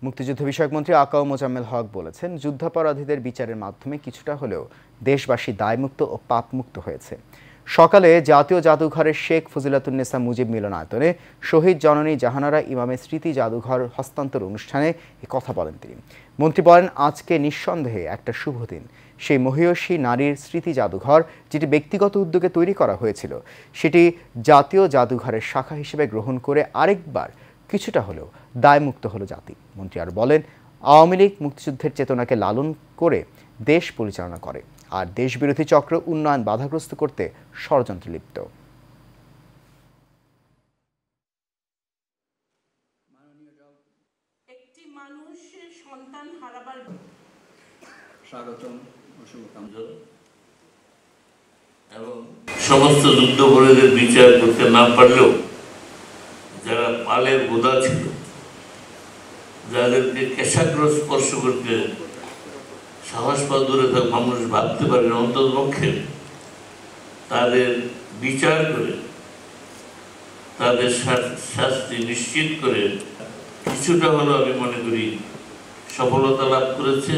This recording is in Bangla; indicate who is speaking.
Speaker 1: মুক্তিযুদ্ধ বিষয়ক মন্ত্রী আকাও মোজাম্মেল হক বলেছেন, যুদ্ধাপরাধীদের বিচারের মাধ্যমে কিছুটা হলেও দেশবাসী দায়মুক্ত ও পাপমুক্ত হয়েছে। সকালে জাতীয় জাদুঘরের শেখ ফজিলাতুন্নেসা মুজিব মিলনায়তনে শহীদ জননী জাহানারা ইমামের স্মৃতি জাদুঘর হস্তান্তর অনুষ্ঠানে এ কথা বলেন তিনি। মন্ত্রী বলেন, আজকে নিঃসন্দেহে একটা শুভ দিন। সেই মহিয়সী নারীর স্মৃতি জাদুঘর, যেটি ব্যক্তিগত উদ্যোগে তৈরি করা হয়েছিল, সেটি জাতীয় জাদুঘরের শাখা হিসেবে গ্রহণ করে আরেকবার কিছুটা হলেও দায়মুক্ত হলো জাতি। মন্ত্রী আর বলেন, আওয়ামী লীগ মুক্তিযুদ্ধের চেতনাকে লালন করে দেশ পরিচালনা করে, আর দেশবিরোধী চক্র উন্নয়ন বাধাগ্রস্ত করতে ষড়যন্ত্রে লিপ্ত।
Speaker 2: একটি মানুষের সন্তান হারাবার
Speaker 3: এবং সমস্ত যুদ্ধাপরাধীদের বিচার করতে না পারলেও যারা পালের বোধা ছিল, যাদেরকে কেশাগ্র স্পর্শ করতে সাহস পা দূরে থাক মানুষ ভাবতে পারে না, অন্ততপক্ষে তাদের বিচার করে তাদের শাস্তি নিশ্চিত করে কিছুটা হলেও আমি মনে করি সফলতা লাভ করেছে।